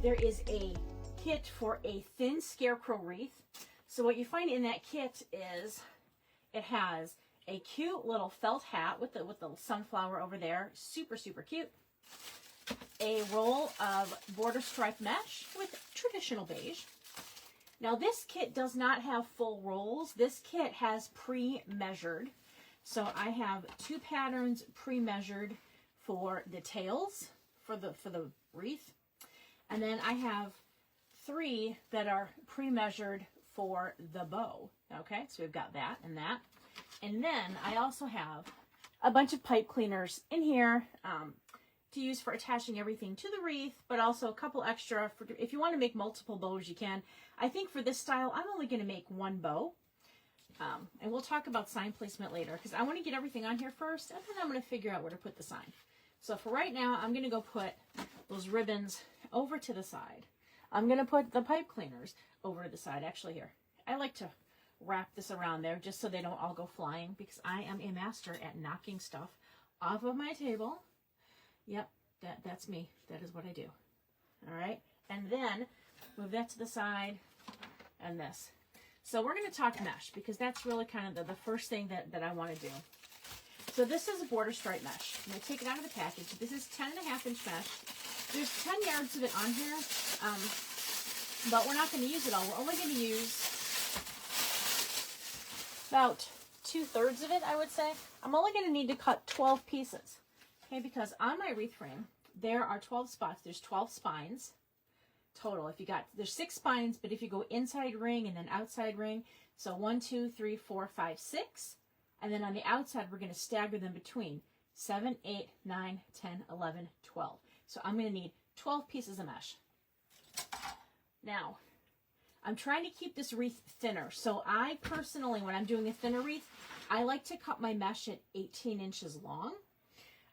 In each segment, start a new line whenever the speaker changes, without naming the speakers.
there is a kit for a thin Scarecrow wreath. So what you find in that kit is it has a cute little felt hat with the sunflower over there, super cute. A roll of border stripe mesh with traditional beige. Now this kit does not have full rolls. This kit has pre-measured. So I have 2 patterns pre-measured for the tails for the wreath. And then I have 3 that are pre-measured for the bow. Okay, so we've got that and that. And then I also have a bunch of pipe cleaners in here to use for attaching everything to the wreath, but also a couple extra for if you want to make multiple bows, you can. I think for this style, I'm only going to make 1 bow. And we'll talk about sign placement later because I want to get everything on here first, and then I'm going to figure out where to put the sign. So for right now, I'm going to go put those ribbons over to the side. I'm going to put the pipe cleaners over to the side. Actually, here, I like to wrap this around there just so they don't all go flying because I am a master at knocking stuff off of my table. Yep, that's me. That is what I do. All right, and then move that to the side and this. So we're going to talk mesh because that's really kind of the first thing that I want to do. So this is a border stripe mesh. I'm going to take it out of the package. This is 10.5-inch mesh. There's 10 yards of it on here, but we're not going to use it all. We're only going to use about 2/3 of it, I would say. I'm only going to need to cut 12 pieces, okay? Because on my wreath frame, there are 12 spots. There's 12 spines total. There's 6 spines, but if you go inside ring and then outside ring, so 1, 2, 3, 4, 5, 6, and then on the outside, we're going to stagger them between 7, 8, 9, 10, 11, 12. So I'm going to need 12 pieces of mesh. Now, I'm trying to keep this wreath thinner. So I personally, when I'm doing a thinner wreath, I like to cut my mesh at 18 inches long.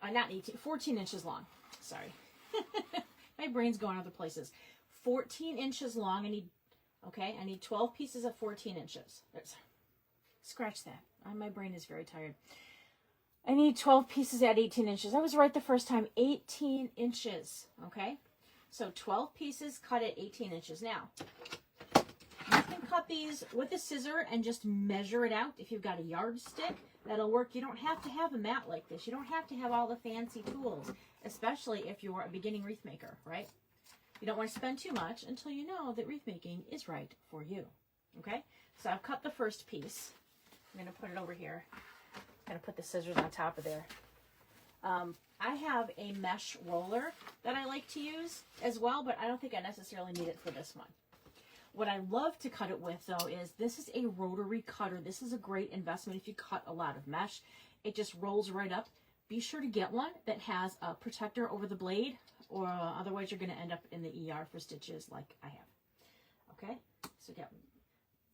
Not 18, 14 inches long. Sorry. My brain's going other places. 14 inches long. I need 12 pieces of 14 inches. Scratch that. My brain is very tired. I need 12 pieces at 18 inches. I was right the first time. 18 inches. Okay? So 12 pieces cut at 18 inches. Now, you can cut these with a scissor and just measure it out. If you've got a yardstick, that'll work. You don't have to have a mat like this. You don't have to have all the fancy tools, especially if you're a beginning wreath maker, right? You don't want to spend too much until you know that wreath making is right for you. Okay? So I've cut the first piece. I'm going to put it over here. I'm going to put the scissors on top of there. I have a mesh roller that I like to use as well, but I don't think I necessarily need it for this one. What I love to cut it with, though, is this is a rotary cutter. This is a great investment if you cut a lot of mesh. It just rolls right up. Be sure to get one that has a protector over the blade, or otherwise you're going to end up in the ER for stitches like I have. Okay, so get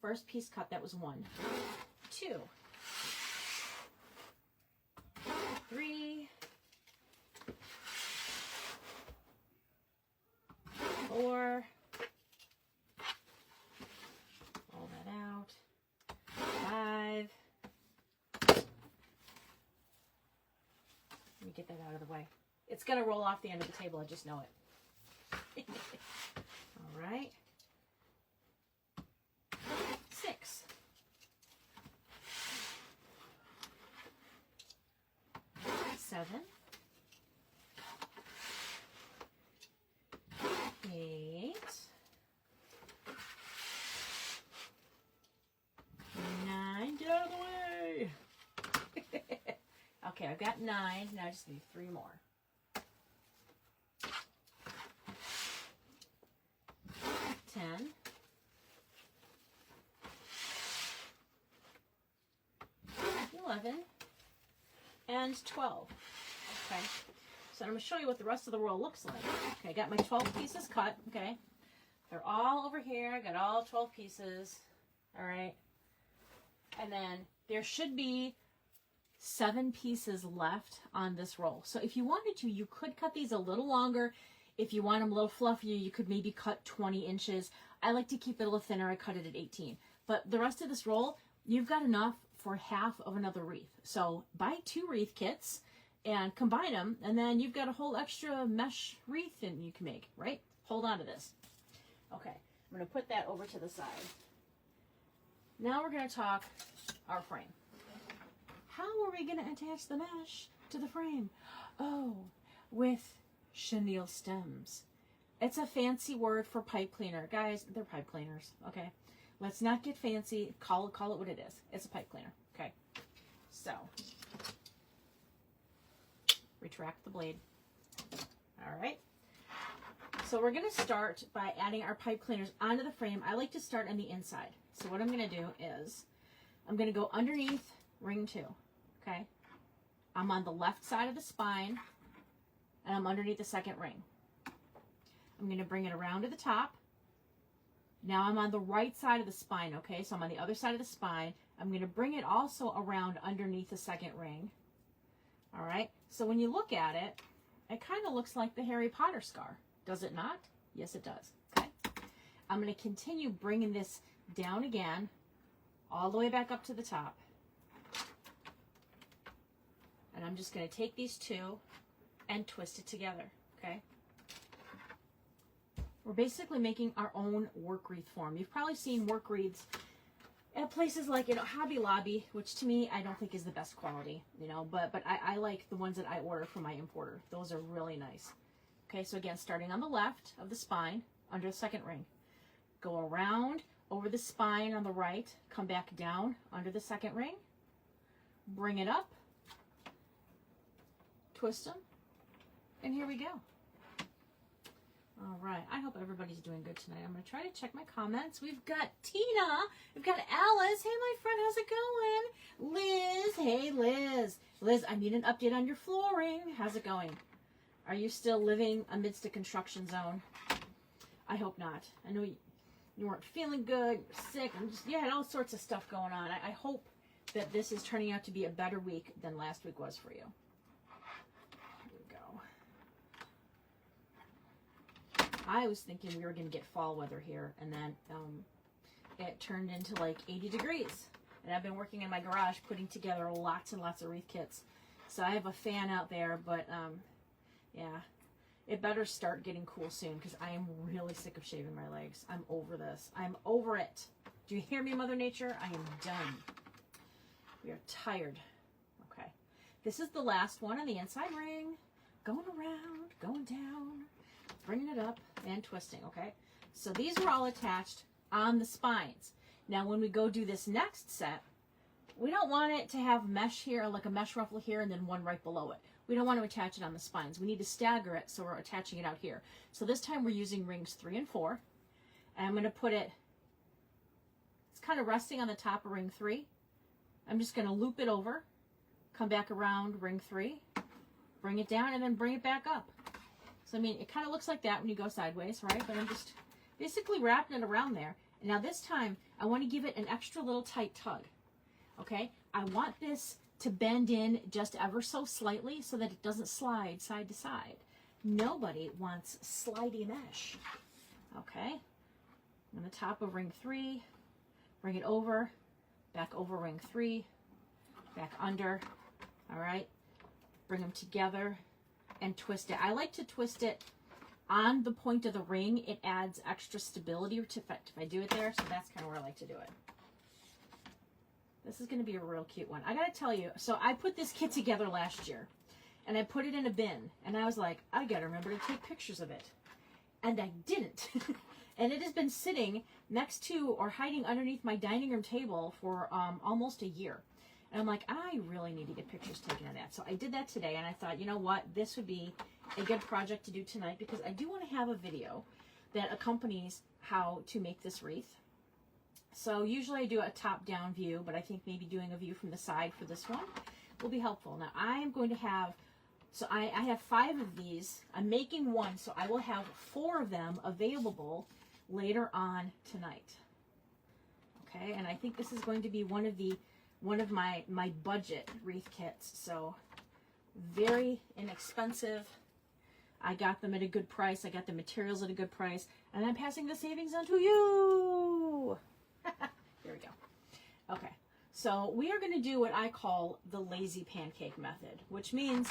first piece cut. That was 1, 2, 3, 4. Roll that out. 5. Let me get that out of the way. It's going to roll off the end of the table. I just know it. All right. 6. 7. 8. 9. Get out of the way. Okay, I've got 9. Now I just need 3 more. 10. 11. And 12. Okay. So I'm going to show you what the rest of the roll looks like. Okay, I got my 12 pieces cut. Okay. They're all over here. I got all 12 pieces. All right. And then there should be 7 pieces left on this roll. So if you wanted to, you could cut these a little longer. If you want them a little fluffier, you could maybe cut 20 inches. I like to keep it a little thinner. I cut it at 18. But the rest of this roll, you've got enough for half of another wreath. So buy 2 wreath kits and combine them, and then you've got a whole extra mesh wreath and you can make, right? hold on to this. Okay, I'm going to put that over to the side. Now we're going to talk our frame. How are we going to attach the mesh to the frame? Oh, with chenille stems. It's a fancy word for pipe cleaner. Guys, they're pipe cleaners, okay? Let's not get fancy. Call it what it is. It's a pipe cleaner, okay? So, retract the blade. All right. So we're going to start by adding our pipe cleaners onto the frame. I like to start on the inside. So what I'm going to do is I'm going to go underneath ring 2, okay? I'm on the left side of the spine, and I'm underneath the second ring. I'm going to bring it around to the top. Now I'm on the right side of the spine, okay? So I'm on the other side of the spine. I'm going to bring it also around underneath the second ring. All right? So when you look at it, it kind of looks like the Harry Potter scar. Does it not? Yes, it does. Okay? I'm going to continue bringing this down again, all the way back up to the top. And I'm just going to take these two and twist it together, okay? We're basically making our own work wreath form. You've probably seen work wreaths at places like, you know, Hobby Lobby, which to me, I don't think is the best quality, you know, but I like the ones that I order from my importer. Those are really nice. Okay, so again, starting on the left of the spine, under the second ring. Go around, over the spine on the right, come back down, under the second ring. Bring it up. Twist them. And here we go. All right, I hope everybody's doing good tonight. I'm going to try to check my comments. We've got Tina. We've got Alice. Hey, my friend, how's it going? Liz. Hey, Liz. Liz, I need an update on your flooring. How's it going? Are you still living amidst a construction zone? I hope not. I know you weren't feeling good, you're sick, and just, you had all sorts of stuff going on. I hope that this is turning out to be a better week than last week was for you. I was thinking we were going to get fall weather here, and then it turned into like 80 degrees. And I've been working in my garage putting together lots and lots of wreath kits. So I have a fan out there, but yeah, it better start getting cool soon because I am really sick of shaving my legs. I'm over this. I'm over it. Do you hear me, Mother Nature? I am done. We are tired. Okay. This is the last one on the inside ring. Going around, going down. Bringing it up and twisting, okay? So these are all attached on the spines. Now, when we go do this next set, we don't want it to have mesh here, like a mesh ruffle here, and then one right below it. We don't want to attach it on the spines. We need to stagger it, so we're attaching it out here. So this time we're using rings 3 and 4. And I'm going to put it, it's kind of resting on the top of ring 3. I'm just going to loop it over, come back around ring 3, bring it down, and then bring it back up. So, I mean, it kind of looks like that when you go sideways, right? But I'm just basically wrapping it around there. And now this time, I want to give it an extra little tight tug, okay? I want this to bend in just ever so slightly so that it doesn't slide side to side. Nobody wants slidey mesh, okay? On the top of ring 3, bring it over, back over ring 3, back under, all right? Bring them together and twist it. I like to twist it on the point of the ring. It adds extra stability to if I do it there, so that's kind of where I like to do it. This is going to be a real cute one. I got to tell you, so I put this kit together last year, and I put it in a bin, and I was like, I got to remember to take pictures of it. And I didn't. And it has been sitting next to or hiding underneath my dining room table for almost a year. And I'm like, I really need to get pictures taken of that. So I did that today, and I thought, you know what? This would be a good project to do tonight because I do want to have a video that accompanies how to make this wreath. So usually I do a top-down view, but I think maybe doing a view from the side for this one will be helpful. Now, I am going to have, so I have 5 of these. I'm making one, so I will have 4 of them available later on tonight. Okay, and I think this is going to be one of my budget wreath kits. So very inexpensive. I got them at a good price. I got the materials at a good price, and I'm passing the savings on to you. Here we go. Okay, so we are going to do what I call the lazy pancake method, which means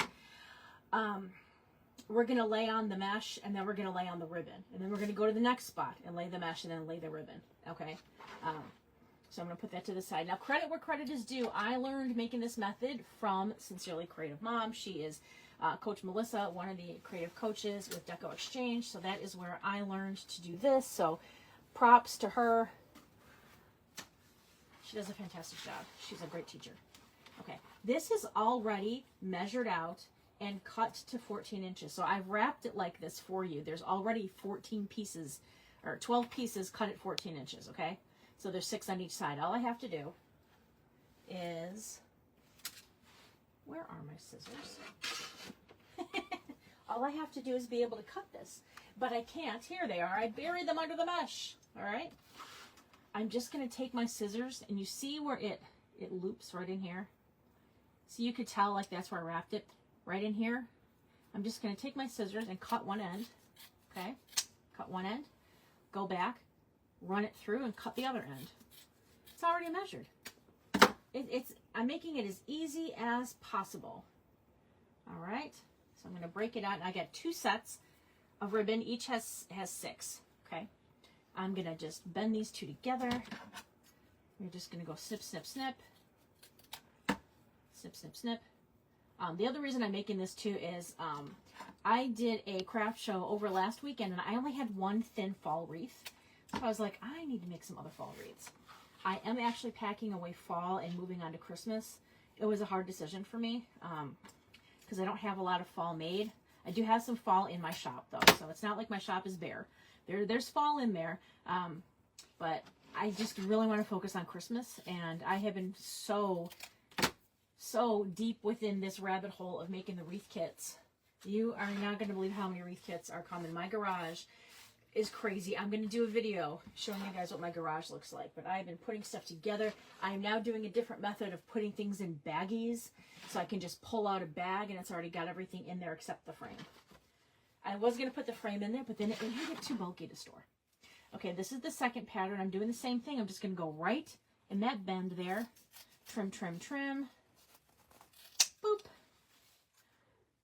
we're going to lay on the mesh, and then we're going to lay on the ribbon. And then we're going to go to the next spot and lay the mesh and then lay the ribbon. Okay. So I'm going to put that to the side. Now, credit where credit is due. I learned making this method from Sincerely Creative Mom. She is Coach Melissa, one of the creative coaches with Deco Exchange. So that is where I learned to do this. So props to her. She does a fantastic job. She's a great teacher. Okay. This is already measured out and cut to 14 inches. So I've wrapped it like this for you. There's already 14 pieces, or 12 pieces cut at 14 inches, okay? So there's 6 on each side. All I have to do is, where are my scissors? All I have to do is be able to cut this. But I can't. Here they are. I buried them under the mesh, all right? I'm just going to take my scissors, and you see where it loops right in here? So you could tell, like, that's where I wrapped it. Right in here, I'm just going to take my scissors and cut one end, okay? Cut one end, go back, run it through, and cut the other end. It's already measured. I'm making it as easy as possible. All right, so I'm going to break it out. I got 2 sets of ribbon. Each has 6, okay? I'm going to just bend these 2 together. We're just going to go snip, snip, snip. Snip, snip, snip. The other reason I'm making this too is I did a craft show over last weekend, and I only had 1 thin fall wreath. So I was like, I need to make some other fall wreaths. I am actually packing away fall and moving on to Christmas. It was a hard decision for me because I don't have a lot of fall made. I do have some fall in my shop though, so it's not like my shop is bare. There's fall in there, but I just really want to focus on Christmas, and I have been so deep within this rabbit hole of making the wreath kits. You are not going to believe how many wreath kits are coming. My garage is crazy. I'm going to do a video showing you guys what my garage looks like, but I've been putting stuff together. I'm now doing a different method of putting things in baggies, so I can just pull out a bag and it's already got everything in there except the frame. I was going to put the frame in there, but then it would get too bulky to store. Okay, this is the second pattern. I'm doing the same thing. I'm just going to go right in that bend there. Trim, trim, trim. Boop.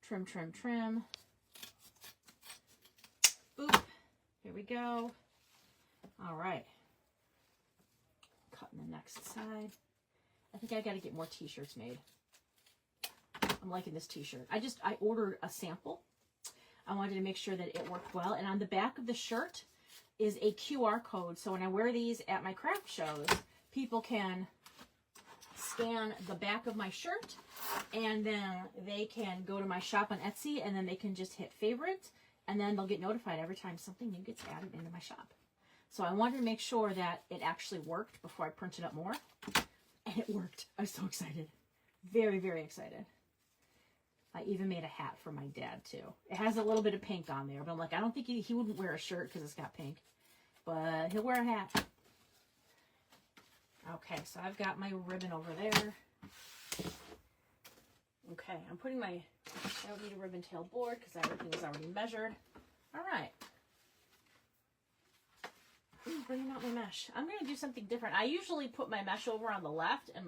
Trim, trim, trim. Boop. Here we go. All right. Cutting the next side. I think I got to get more t-shirts made. I'm liking this t-shirt. I ordered a sample. I wanted to make sure that it worked well. And on the back of the shirt is a QR code. So when I wear these at my craft shows, people can scan the back of my shirt, and then they can go to my shop on Etsy, and then they can just hit favorite, and then they'll get notified every time something new gets added into my shop. So I wanted to make sure that it actually worked before I printed up more, and it worked. I'm so excited. Very, very excited. I even made a hat for my dad too. It has a little bit of pink on there, but I'm like, I don't think he wouldn't wear a shirt because it's got pink, but he'll wear a hat. Okay, so I've got my ribbon over there. Okay, I'm putting I don't need a ribbon tail board because everything is already measured. All right. Ooh, bringing out my mesh. I'm going to do something different. I usually put my mesh over on the left and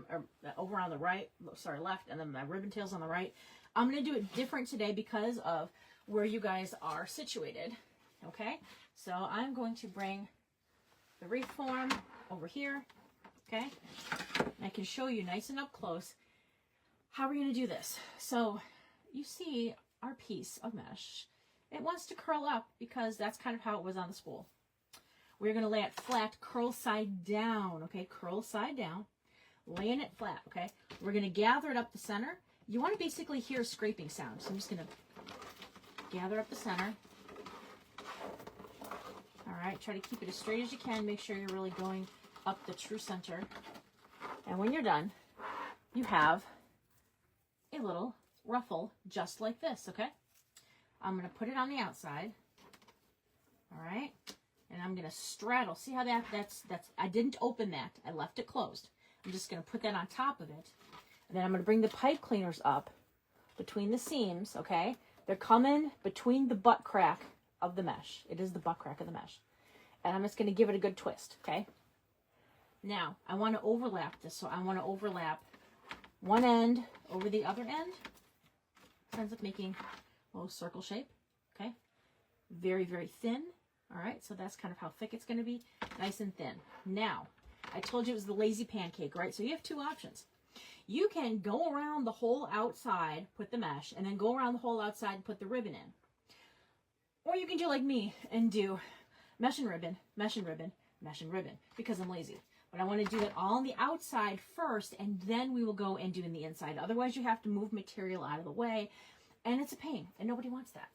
over on the right. Sorry, left, and then my ribbon tail's on the right. I'm going to do it different today because of where you guys are situated. Okay, so I'm going to bring the wreath form over here. Okay, and I can show you nice and up close how we're going to do this. So you see our piece of mesh. It wants to curl up because that's kind of how it was on the spool. We're going to lay it flat, curl side down, okay? Curl side down, laying it flat, okay? We're going to gather it up the center. You want to basically hear a scraping sound. So I'm just going to gather up the center. All right, try to keep it as straight as you can. Make sure you're really going up the true center. And when you're done, you have a little ruffle just like this, okay? I'm going to put it on the outside. All right. And I'm going to straddle. See how that's, I didn't open that. I left it closed. I'm just going to put that on top of it. And then I'm going to bring the pipe cleaners up between the seams, okay? They're coming between the butt crack of the mesh. It is the butt crack of the mesh. And I'm just going to give it a good twist, okay? Now, I want to overlap this. So I want to overlap one end over the other end. It ends up making a little circle shape. very, very thin. All right, so that's kind of how thick it's going to be, nice and thin. Now, I told you it was the lazy pancake, right? So you have two options. You can go around the whole outside, put the mesh, and then go around the whole outside and put the ribbon in. Or you can do like me and do mesh and ribbon, mesh and ribbon, mesh and ribbon, because I'm lazy. But I want to do it all on the outside first, and then we will go and do in the inside. Otherwise, you have to move material out of the way, and it's a pain, and nobody wants that.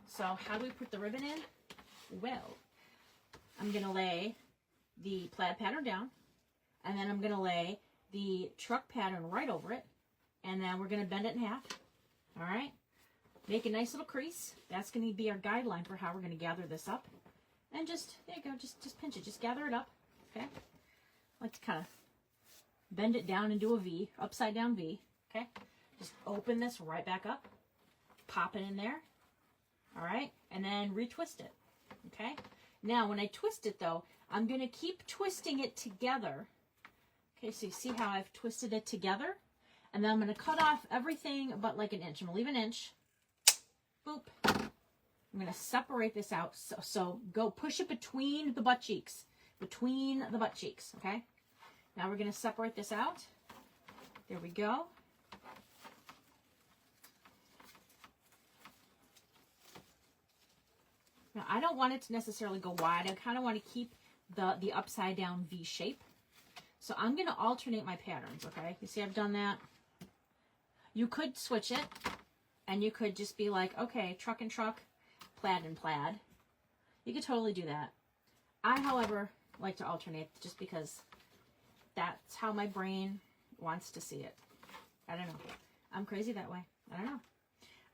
So how do we put the ribbon in? Well, I'm going to lay the plaid pattern down, and then I'm going to lay the truck pattern right over it, and then we're going to bend it in half. All right, make a nice little crease. That's going to be our guideline for how we're going to gather this up. And just, there you go, just pinch it, just gather it up. Okay, I like to kind of bend it down and do a V, upside down V. Okay, just open this right back up, pop it in there. All right, and then retwist it. Okay, now when I twist it though, I'm going to keep twisting it together. Okay, so you see how I've twisted it together? And then I'm going to cut off everything but like an inch. I'm going to leave an inch. Boop. I'm going to separate this out. So go push it between the butt cheeks. Between the butt cheeks, okay? Now we're going to separate this out. There we go. Now I don't want it to necessarily go wide. I kind of want to keep the upside down V shape. So I'm going to alternate my patterns, okay? You see I've done that. You could switch it, and you could just be like, okay, truck and truck, plaid and plaid. You could totally do that. I, however, like to alternate just because that's how my brain wants to see it. I don't know. I'm crazy that way. I don't know.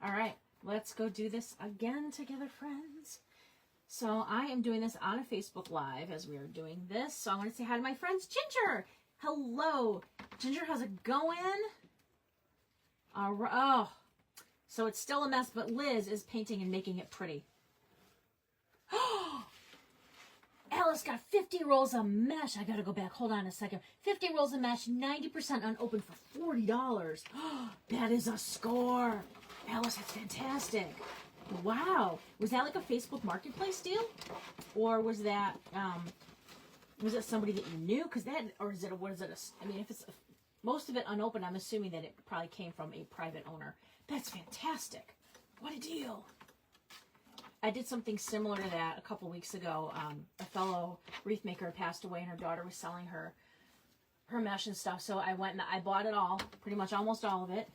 All right, let's go do this again together, friends. So I am doing this on a Facebook Live as we are doing this. So I want to say hi to my friends. Ginger! Hello! Ginger, how's it going? All right. Oh, so it's still a mess, but Liz is painting and making it pretty. Alice got 50 rolls of mesh. I got to go back. Hold on a second. 50 rolls of mesh, 90% unopened for $40. That is a score. Alice, that's fantastic. Wow. Was that like a Facebook Marketplace deal? Or was that somebody that you knew? Because that, or is it, what is it? I mean, if it's most of it unopened, I'm assuming that it probably came from a private owner. That's fantastic. What a deal. I did something similar to that a couple weeks ago. A fellow wreath maker passed away and her daughter was selling her mesh and stuff. So I went and I bought it all, pretty much almost all of it.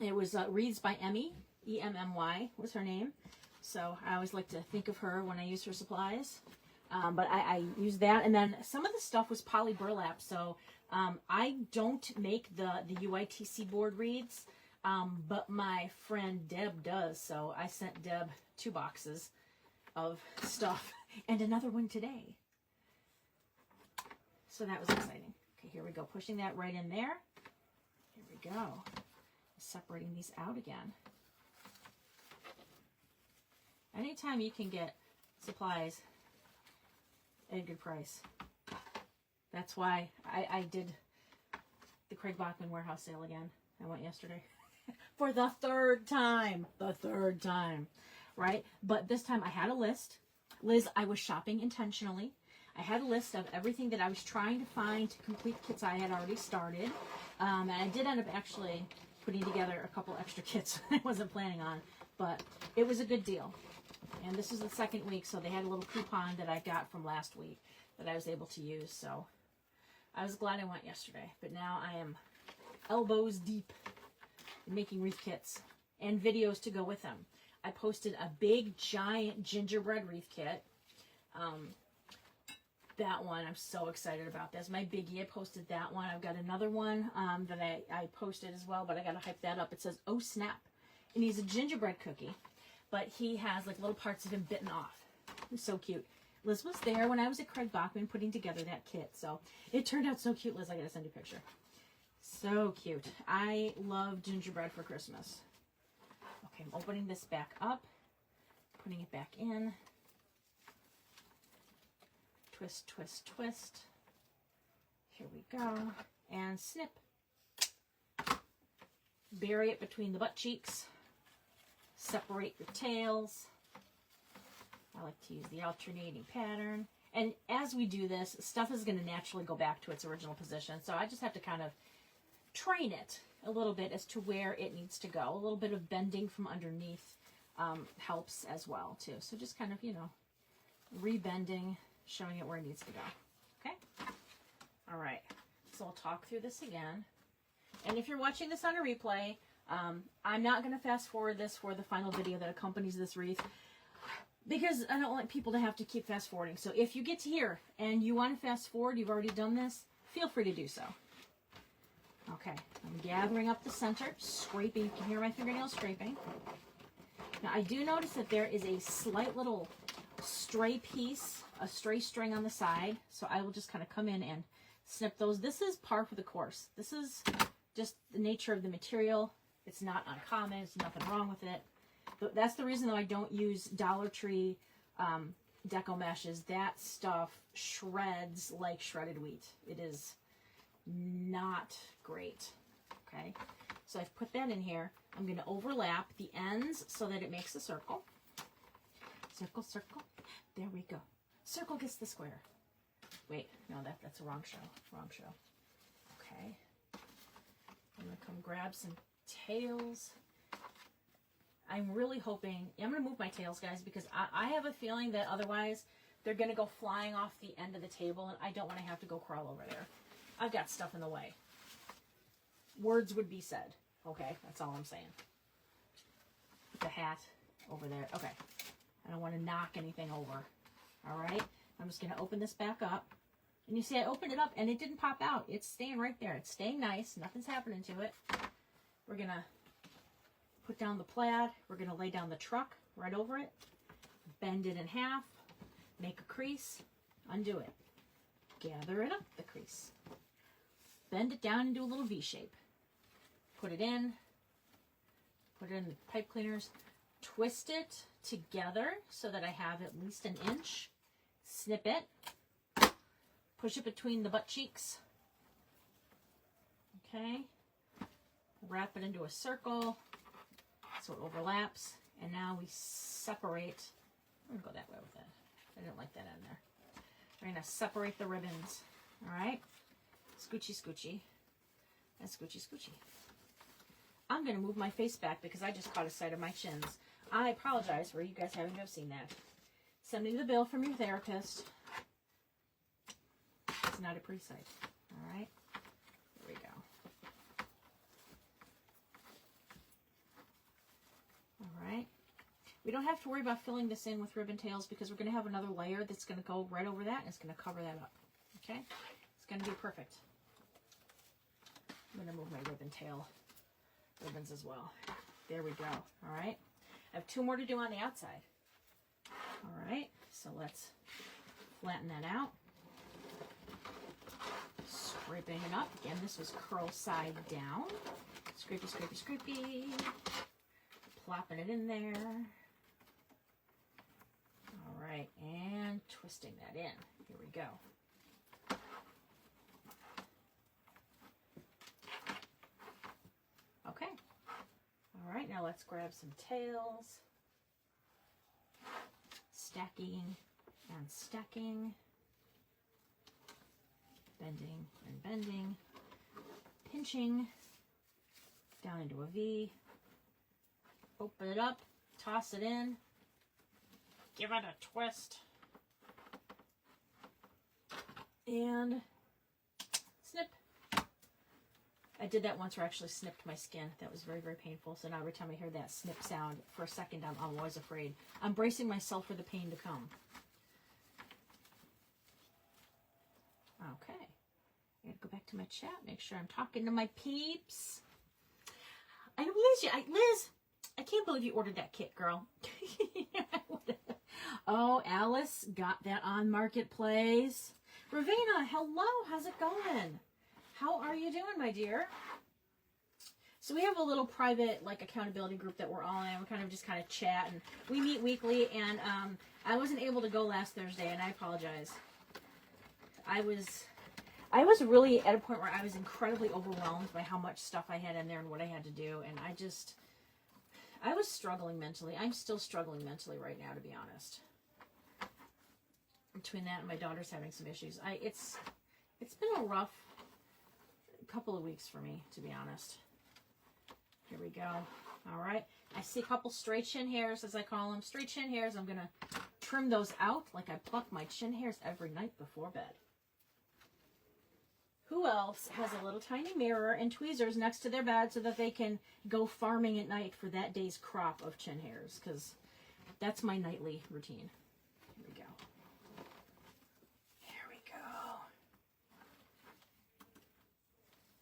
It was Wreaths by Emmy, E-M-M-Y was her name. So I always like to think of her when I use her supplies. But I used that. And then some of the stuff was poly burlap. So I don't make the UITC board wreaths, but my friend Deb does. So I sent Deb 2 boxes of stuff and another one today. So that was exciting. Okay, here we go. Pushing that right in there. Here we go. Separating these out again. Anytime you can get supplies at a good price. That's why I did the Craig Bachman warehouse sale again. I went yesterday for the third time. The third time, right? But this time I had a list. Liz, I was shopping intentionally. I had a list of everything that I was trying to find to complete kits I had already started. And I did end up actually putting together a couple extra kits I wasn't planning on, but it was a good deal. And this is the second week, so they had a little coupon that I got from last week that I was able to use, so I was glad I went yesterday. But now I am elbows deep in making wreath kits and videos to go with them. I posted a big, giant gingerbread wreath kit. That one, I'm so excited about. That's my biggie. I posted that one. I've got another one that I posted as well, but I got to hype that up. It says, oh snap. And he's a gingerbread cookie, but he has like little parts of him bitten off. It's so cute. Liz was there when I was at Craig Bachman putting together that kit. So it turned out so cute. Liz, I got to send you a picture. So cute. I love gingerbread for Christmas. Okay, I'm opening this back up, putting it back in. Twist, twist, twist. Here we go. And snip. Bury it between the butt cheeks. Separate your tails. I like to use the alternating pattern. And as we do this, stuff is going to naturally go back to its original position. So I just have to kind of train it a little bit as to where it needs to go. A little bit of bending from underneath helps as well too. So just kind of, you know, rebending, showing it where it needs to go. Okay? All right. So I'll talk through this again. And if you're watching this on a replay, I'm not going to fast forward this for the final video that accompanies this wreath, because I don't want people to have to keep fast forwarding. So if you get to here and you want to fast forward, you've already done this, feel free to do so. Okay, I'm gathering up the center, scraping. You can hear my fingernails scraping. Now I do notice that there is a slight little stray piece, a stray string on the side. So I will just kind of come in and snip those. This is par for the course. This is just the nature of the material. It's not uncommon. There's nothing wrong with it. But that's the reason though I don't use Dollar Tree Deco meshes. That stuff shreds like shredded wheat. It is not great. Okay, so I've put that in here. I'm going to overlap the ends so that it makes a circle. Circle, circle. There we go. Circle gets the square. Wait, no, that's a wrong show. Wrong show. Okay. I'm going to come grab some tails. I'm really hoping, I'm going to move my tails, guys, because I have a feeling that otherwise they're going to go flying off the end of the table, and I don't want to have to go crawl over there. I've got stuff in the way. Words would be said. Okay, that's all I'm saying. Put the hat over there. Okay. I don't want to knock anything over. All right. I'm just going to open this back up. And you see I opened it up and it didn't pop out. It's staying right there. It's staying nice. Nothing's happening to it. We're going to put down the plaid. We're going to lay down the truck right over it. Bend it in half. Make a crease. Undo it. Gather it up the crease. Bend it down into a little V shape. Put it in. Put it in the pipe cleaners. Twist it together so that I have at least an inch. Snip it. Push it between the butt cheeks. Okay. Wrap it into a circle so it overlaps. And now we separate. I'm going to go that way with that. I didn't like that in there. We're going to separate the ribbons. All right. Scoochy, scoochy. And scoochy, scoochy. I'm going to move my face back because I just caught a sight of my chins. I apologize for you guys having to have seen that. Send me the bill from your therapist. It's not a pretty sight. All right. There we go. All right. We don't have to worry about filling this in with ribbon tails because we're going to have another layer that's going to go right over that and it's going to cover that up. Okay? It's going to be perfect. I'm going to move my ribbon tail ribbons as well. There we go. All right. I have two more to do on the outside. All right. So let's flatten that out. Scraping it up. Again, this was curl side down. Scrapey, scrapey, scrapey. Plopping it in there. All right. And twisting that in. Here we go. Okay. All right, now let's grab some tails. Stacking and stacking. Bending and bending. Pinching down into a V. Open it up. Toss it in. Give it a twist. And snip. I did that once where I actually snipped my skin. That was very, very painful. So now every time I hear that snip sound, for a second, I'm always afraid. I'm bracing myself for the pain to come. Okay. I gotta go back to my chat, make sure I'm talking to my peeps. I know, Liz, I can't believe you ordered that kit, girl. Oh, Alice got that on Marketplace. Ravina, hello, how's it going? How are you doing, my dear? So we have a little private, like, accountability group that we're all in. We kind of chat, and we meet weekly, and I wasn't able to go last Thursday, and I apologize. I was really at a point where I was incredibly overwhelmed by how much stuff I had in there and what I had to do, and I was struggling mentally. I'm still struggling mentally right now, to be honest. Between that and my daughter's having some issues. It's been a rough couple of weeks for me, to be honest. Here we go. All right. I see a couple stray chin hairs, as I call them. Stray chin hairs. I'm going to trim those out like I pluck my chin hairs every night before bed. Who else has a little tiny mirror and tweezers next to their bed so that they can go farming at night for that day's crop of chin hairs? Because that's my nightly routine. Here we go. Here we go.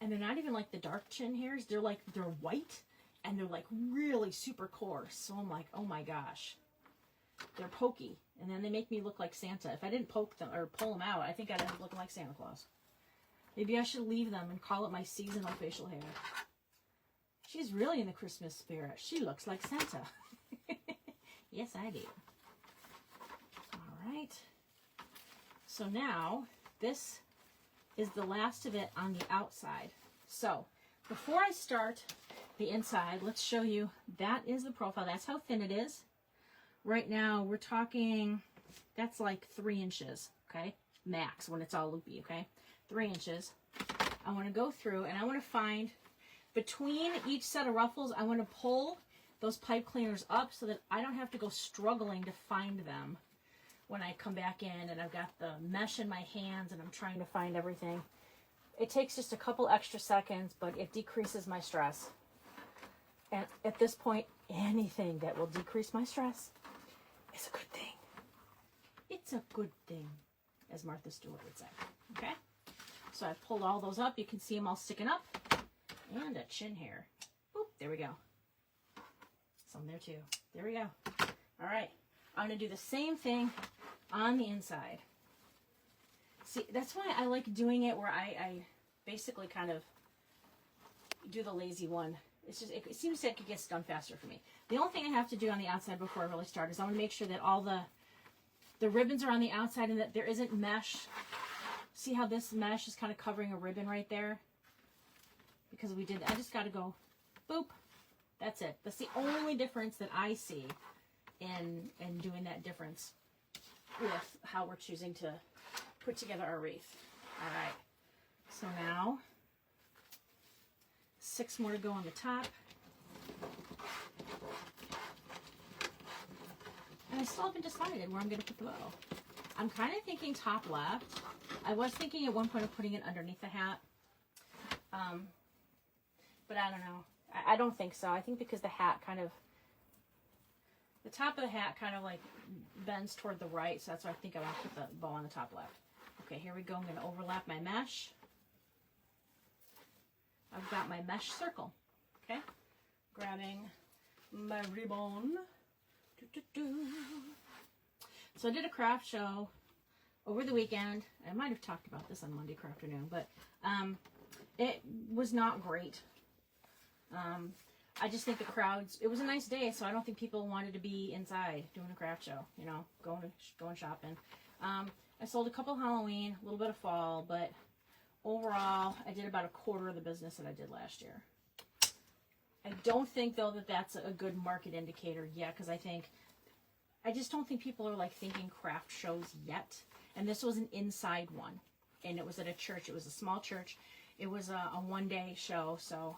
And they're not even like the dark chin hairs. They're white and they're like really super coarse. So I'm like, oh my gosh. They're pokey. And then they make me look like Santa. If I didn't poke them or pull them out, I think I'd end up looking like Santa Claus. Maybe I should leave them and call it my seasonal facial hair. She's really in the Christmas spirit. She looks like Santa. Yes, I do. All right. So now, this is the last of it on the outside. So, before I start the inside, let's show you. That is the profile. That's how thin it is. Right now, we're talking, that's like 3 inches, okay? Max, when it's all loopy, okay? 3 inches. I want to go through and I want to find between each set of ruffles, I want to pull those pipe cleaners up so that I don't have to go struggling to find them when I come back in and I've got the mesh in my hands and I'm trying to find everything. It takes just a couple extra seconds, but it decreases my stress. And at this point, anything that will decrease my stress is a good thing. It's a good thing, as Martha Stewart would say. Okay? So I've pulled all those up. You can see them all sticking up. And a chin hair. Boop, there we go. Some there too. There we go. All right. I'm going to do the same thing on the inside. See, that's why I like doing it where I basically kind of do the lazy one. It's just, it seems like it gets done faster for me. The only thing I have to do on the outside before I really start is I want to make sure that all the ribbons are on the outside and that there isn't mesh. See how this mesh is kind of covering a ribbon right there? Because I just got to go, boop. That's it. That's the only difference that I see in doing that difference with how we're choosing to put together our wreath. All right. So now, 6 more to go on the top. And I still haven't decided where I'm going to put the bow. I'm kind of thinking top left. I was thinking at one point of putting it underneath the hat. But I don't know. I don't think so. I think because the hat kind of, the top of the hat kind of like bends toward the right. So that's why I think I want to put the bow on the top left. Okay, here we go. I'm going to overlap my mesh. I've got my mesh circle. Okay. Grabbing my ribbon. So I did a craft show over the weekend. I might have talked about this on Monday afternoon, but it was not great. I just think the crowds, it was a nice day, so I don't think people wanted to be inside doing a craft show, you know, going shopping. I sold a couple Halloween, a little bit of fall, but overall, I did about a quarter of the business that I did last year. I don't think, though, that that's a good market indicator yet, because I just don't think people are, like, thinking craft shows yet. And this was an inside one, and it was at a church. It was a small church. It was a one-day show, so...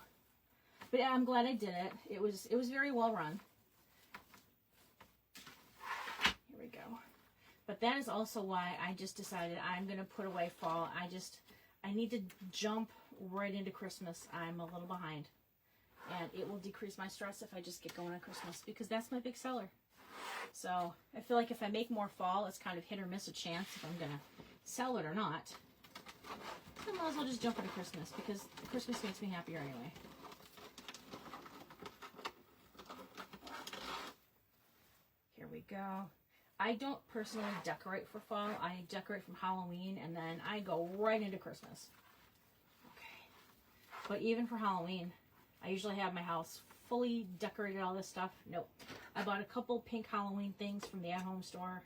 But yeah, I'm glad I did it. It was very well run. Here we go. But that is also why I just decided I'm going to put away fall. I need to jump right into Christmas. I'm a little behind. And it will decrease my stress if I just get going on Christmas, because that's my big seller. So I feel like if I make more fall, it's kind of hit or miss a chance if I'm going to sell it or not. I might as well just jump into Christmas, because Christmas makes me happier anyway. Here we go. I don't personally decorate for fall. I decorate from Halloween, and then I go right into Christmas. Okay. But even for Halloween, I usually have my house fully decorated, all this stuff. Nope. I bought a couple pink Halloween things from the at-home store,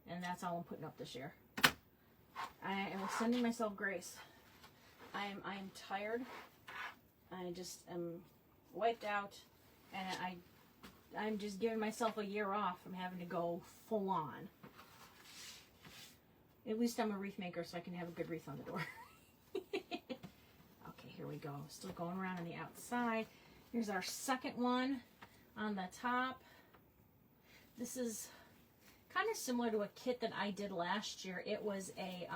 and that's all I'm putting up this year. I am sending myself grace. I am tired. I just am wiped out, and I'm just giving myself a year off from having to go full on. At least I'm a wreath maker, so I can have a good wreath on the door. Okay, here we go. Still going around on the outside. Here's our second one on the top. This is kind of similar to a kit that I did last year. It was a,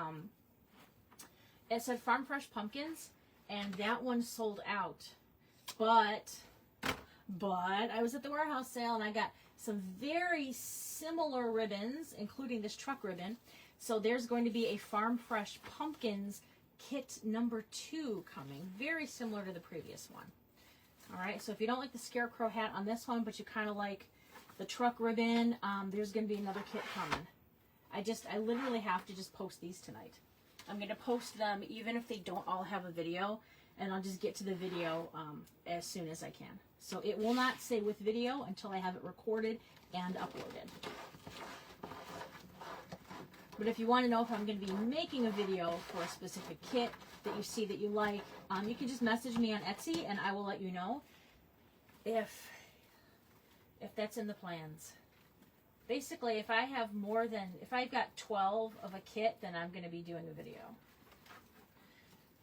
it said Farm Fresh Pumpkins, and that one sold out. But I was at the warehouse sale, and I got some very similar ribbons, including this truck ribbon. So there's going to be a Farm Fresh Pumpkins kit number 2 coming, very similar to the previous one. All right, so if you don't like the Scarecrow hat on this one, but you kind of like the truck ribbon, there's going to be another kit coming. I literally have to just post these tonight. I'm going to post them even if they don't all have a video, and I'll just get to the video as soon as I can. So it will not say with video until I have it recorded and uploaded. But if you want to know if I'm going to be making a video for a specific kit that you see that you like, you can just message me on Etsy and I will let you know if that's in the plans. Basically, if I've got 12 of a kit, then I'm going to be doing a video.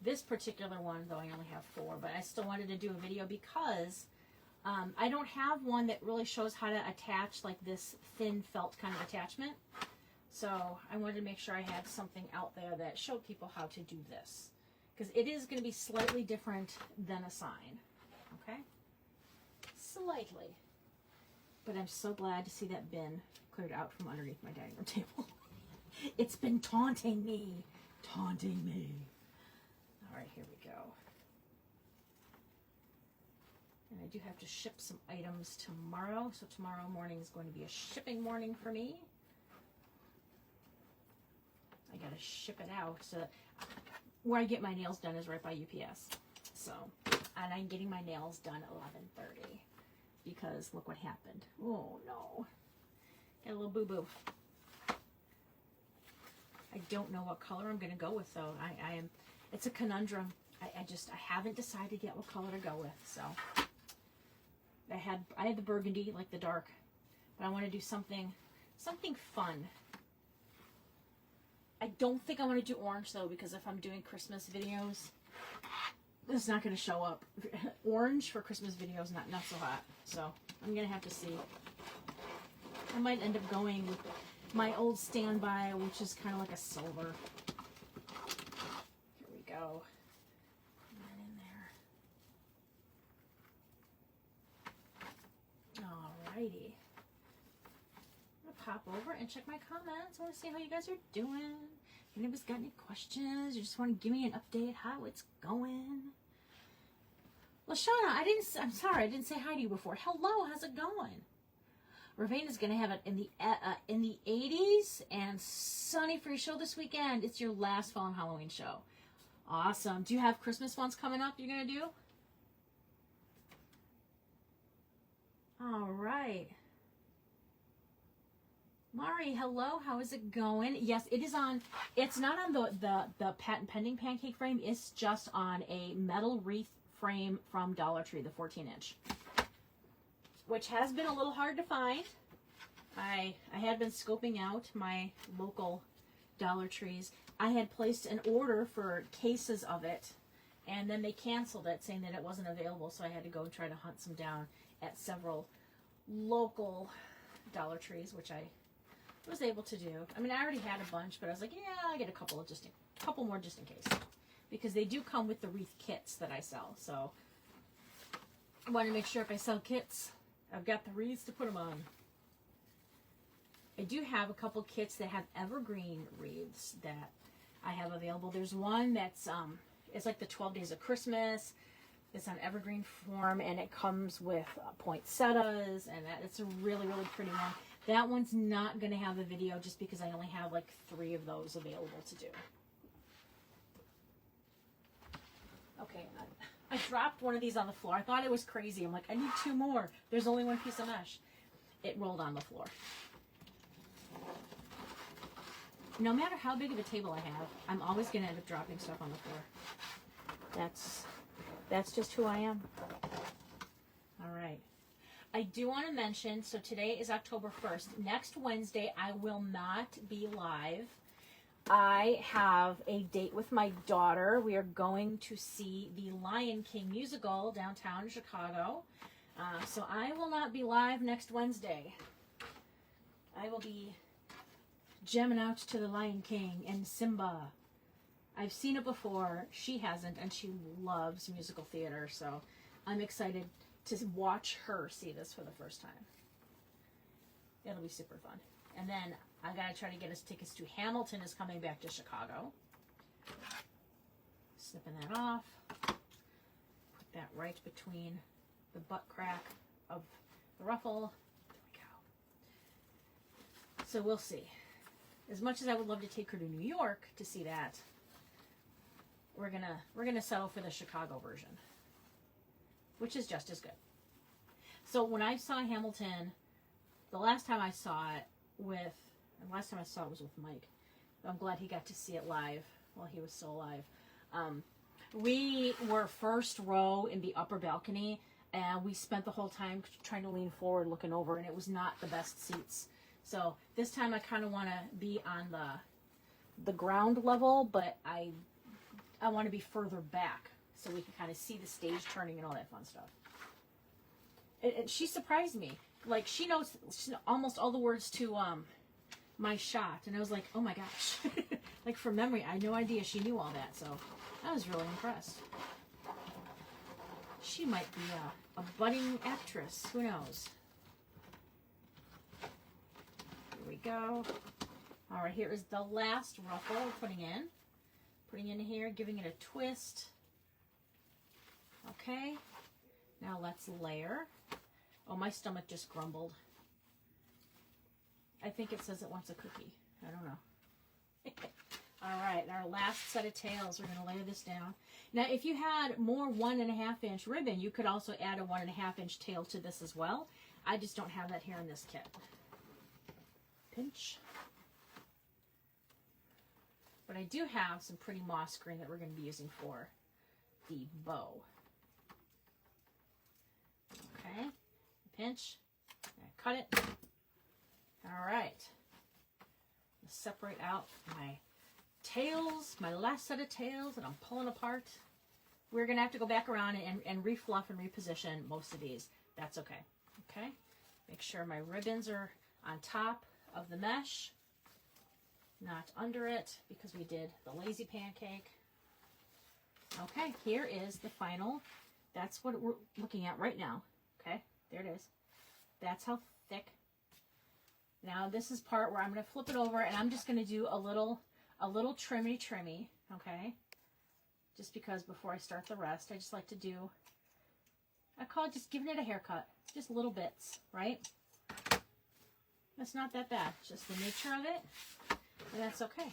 This particular one, though, I only have 4, but I still wanted to do a video because I don't have one that really shows how to attach like this thin felt kind of attachment. So I wanted to make sure I had something out there that showed people how to do this. Because it is going to be slightly different than a sign. Okay? Slightly. But I'm so glad to see that bin cleared out from underneath my dining room table. It's been taunting me. Taunting me. Alright, here we go. And I do have to ship some items tomorrow. So tomorrow morning is going to be a shipping morning for me. I gotta ship it out. So where I get my nails done is right by UPS. So, and I'm getting my nails done at 11:30 because look what happened. Oh no, got a little boo boo. I don't know what color I'm gonna go with though. I am. It's a conundrum. I haven't decided yet what color to go with. So I had the burgundy, like the dark, but I want to do something fun. I don't think I want to do orange though, because if I'm doing Christmas videos, it's not going to show up. Orange for Christmas videos, not so hot. So I'm going to have to see. I might end up going with my old standby, which is kind of like a silver. Here we go. Put that in there. Alrighty. Pop over and check my comments. I want to see how you guys are doing. If anybody's got any questions, you just want to give me an update how it's going. Lashana, I'm sorry, I didn't say hi to you before. Hello, how's it going? Ravana's gonna have it in the 80s and sunny for your show this weekend. It's your last fall and Halloween show. Awesome. Do you have Christmas ones coming up you're gonna do? All right. Mari, hello, how is it going? Yes, it is on, it's not on the patent pending pancake frame, it's just on a metal wreath frame from Dollar Tree, the 14-inch. Which has been a little hard to find. I had been scoping out my local Dollar Trees. I had placed an order for cases of it, and then they canceled it, saying that it wasn't available, so I had to go and try to hunt some down at several local Dollar Trees, which I was able to do. I mean, I already had a bunch, but I was like, yeah, I'll get a couple more just in case, because they do come with the wreath kits that I sell. So I want to make sure if I sell kits, I've got the wreaths to put them on. I do have a couple kits that have evergreen wreaths that I have available. There's one that's it's like the 12 Days of Christmas. It's on evergreen form, and it comes with poinsettias, and it's a really, really pretty one. That one's not going to have a video just because I only have like 3 of those available to do. Okay, I dropped one of these on the floor. I thought it was crazy. I'm like, I need 2 more. There's only 1 piece of mesh. It rolled on the floor. No matter how big of a table I have, I'm always going to end up dropping stuff on the floor. That's just who I am. All right. I do want to mention, so today is October 1st. Next Wednesday, I will not be live. I have a date with my daughter. We are going to see the Lion King musical downtown in Chicago. So I will not be live next Wednesday. I will be jamming out to the Lion King and Simba. I've seen it before. She hasn't, and she loves musical theater, so I'm excited to watch her see this for the first time. It'll be super fun. And then I gotta try to get us tickets to Hamilton is coming back to Chicago. Snipping that off. Put that right between the butt crack of the ruffle. There we go. So we'll see. As much as I would love to take her to New York to see that, we're gonna settle for the Chicago version, which is just as good. So when I saw Hamilton, the last time I saw it was with Mike. I'm glad he got to see it live while he was still alive. We were first row in the upper balcony, and we spent the whole time trying to lean forward, looking over, and it was not the best seats. So this time I kind of want to be on the ground level, but I want to be further back so we can kind of see the stage turning and all that fun stuff. And she surprised me. Like, she knows almost all the words to my shot. And I was like, oh my gosh. Like, from memory, I had no idea she knew all that. So I was really impressed. She might be a budding actress. Who knows? Here we go. All right, here is the last ruffle we're putting in. Putting in here, giving it a twist. Okay. Now let's layer. Oh, my stomach just grumbled. I think it says it wants a cookie. I don't know. All right, our last set of tails. We're going to layer this down. Now, if you had more 1.5 inch ribbon, you could also add a 1.5 inch tail to this as well. I just don't have that here in this kit. Pinch. But I do have some pretty moss green that we're going to be using for the bow. Okay, pinch, cut it. All right, separate out my tails, my last set of tails that I'm pulling apart. We're going to have to go back around and refluff and reposition most of these. That's okay. Okay, make sure my ribbons are on top of the mesh, not under it, because we did the lazy pancake. Okay, here is the final. That's what we're looking at right now. Okay, there it is. That's how thick. Now this is part where I'm going to flip it over, and I'm just going to do a little trimmy, okay? Just because before I start the rest, I just like to do, I call it just giving it a haircut. Just little bits, right? It's not that bad. It's just the nature of it, and that's okay.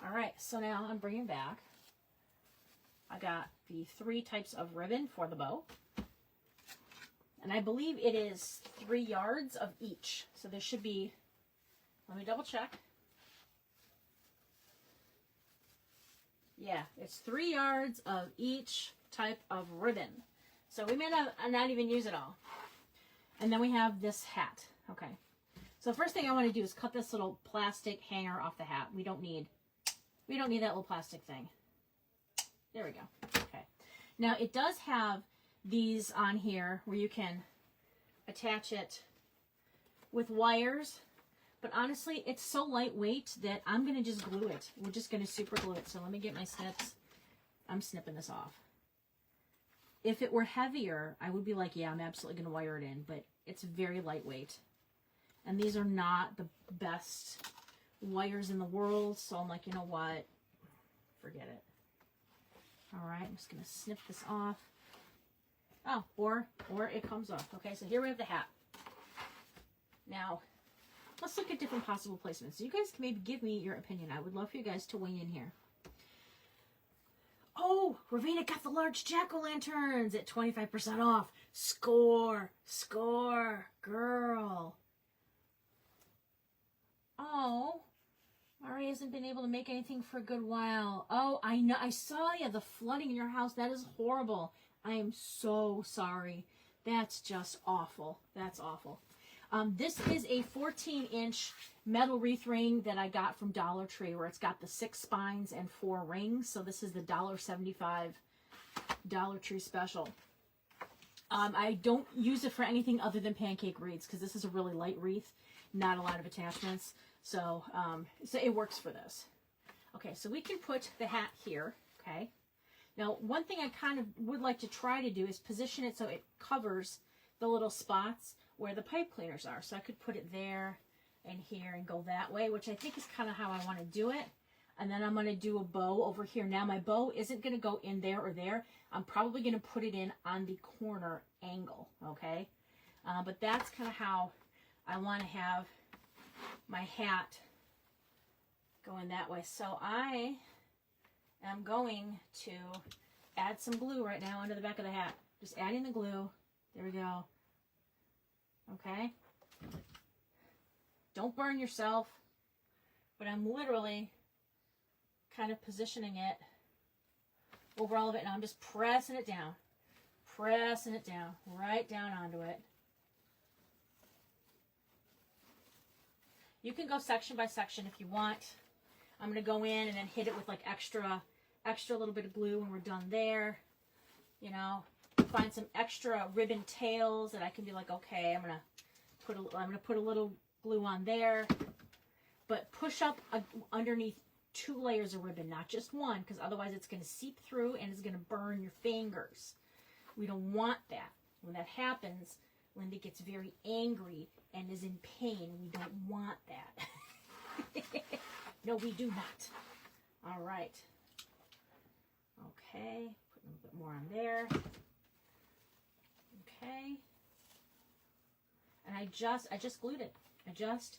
All right, so now I'm bringing back, I got the 3 types of ribbon for the bow. And I believe it is 3 yards of each. So there should be, let me double check. Yeah, it's 3 yards of each type of ribbon. So we may not even use it all. And then we have this hat. Okay. So first thing I want to do is cut this little plastic hanger off the hat. We don't need that little plastic thing. There we go. Okay. Now it does have these on here where you can attach it with wires, but honestly it's so lightweight that I'm going to just glue it. We're just going to super glue it. So let me get my snips. I'm snipping this off. If it were heavier, I would be like, yeah, I'm absolutely going to wire it in, but it's very lightweight. And these are not the best wires in the world, so I'm like, you know what? Forget it. All right, I'm just going to snip this off. Oh, or it comes off. Okay, so here we have the hat. Now, let's look at different possible placements. So you guys can maybe give me your opinion. I would love for you guys to weigh in here. Oh, Ravenna got the large jack-o'-lanterns at 25% off. Score, score, girl. Oh, Ari hasn't been able to make anything for a good while. Oh, I know. I saw you. The flooding in your house. That is horrible. I am so sorry That's just awful. That's awful. This is a 14-inch metal wreath ring that I got from Dollar Tree, where it's got the 6 spines and 4 rings. So this is the $1.75 Dollar Tree special. I don't use it for anything other than pancake wreaths, because this is a really light wreath, not a lot of attachments. So, so it works for this. Okay, so we can put the hat here, okay? Now, one thing I kind of would like to try to do is position it so it covers the little spots where the pipe cleaners are. So I could put it there and here and go that way, which I think is kind of how I want to do it. And then I'm going to do a bow over here. Now, my bow isn't going to go in there or there. I'm probably going to put it in on the corner angle, okay? But that's kind of how I want to have my hat going that way. So I am going to add some glue right now under the back of the hat. Just adding the glue. There we go. Okay. Don't burn yourself. But I'm literally kind of positioning it over all of it. Now I'm just pressing it down. Pressing it down. Right down onto it. You can go section by section if you want. I'm going to go in and then hit it with like extra little bit of glue when we're done there. You know, find some extra ribbon tails that I can be like, okay, I'm going to put a little glue on there. But push up underneath 2 layers of ribbon, not just one, because otherwise it's going to seep through and it's going to burn your fingers. We don't want that. When that happens, Linda gets very angry and is in pain. We don't want that. No, we do not. All right. Okay. Put a little bit more on there. Okay. And I just glued it. I just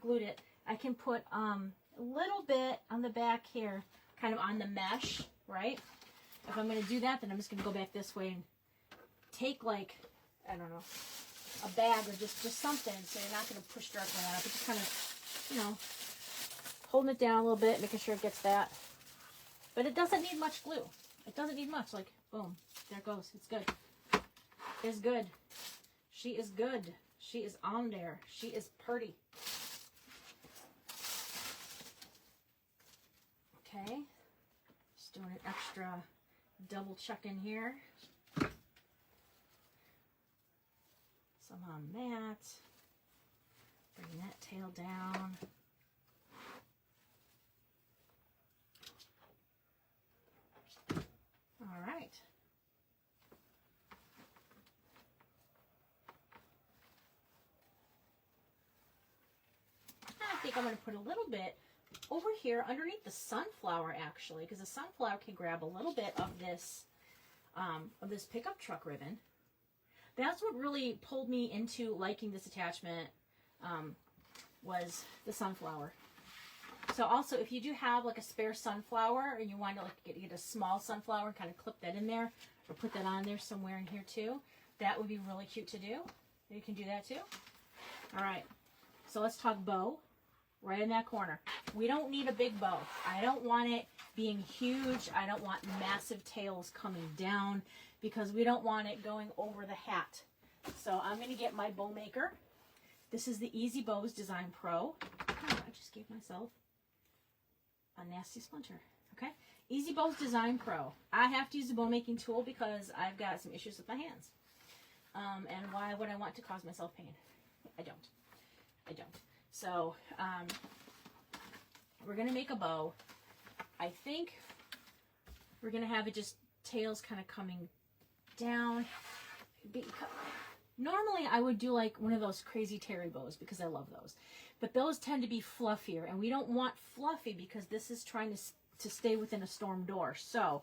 glued it. I can put a little bit on the back here, kind of on the mesh, right? If I'm going to do that, then I'm just going to go back this way and take, like, I don't know, a bag or just something, so you're not going to push directly on it, but just kind of, you know, holding it down a little bit, making sure it gets that. But it doesn't need much glue. It doesn't need much. Like, boom, there it goes. It's good. It's good. She is good. She is on there. She is pretty. Okay. Just doing an extra double check in here. Some on that. Bring that tail down. All right. I think I'm going to put a little bit over here underneath the sunflower, actually, because the sunflower can grab a little bit of this pickup truck ribbon. That's what really pulled me into liking this attachment, was the sunflower. So also, if you do have like a spare sunflower, and you want to like get a small sunflower and kind of clip that in there, or put that on there somewhere in here too, that would be really cute to do. You can do that too. All right, so let's talk bow. Right in that corner. We don't need a big bow. I don't want it being huge. I don't want massive tails coming down, because we don't want it going over the hat. So I'm going to get my bow maker. This is the Easy Bows Design Pro. Oh, I just gave myself a nasty splinter. Okay, Easy Bows Design Pro. I have to use the bow making tool because I've got some issues with my hands. And why would I want to cause myself pain? I don't. So, we're going to make a bow. I think we're going to have it just tails kind of coming down. Normally, I would do like one of those crazy terry bows because I love those. But those tend to be fluffier, and we don't want fluffy because this is trying to stay within a storm door. So,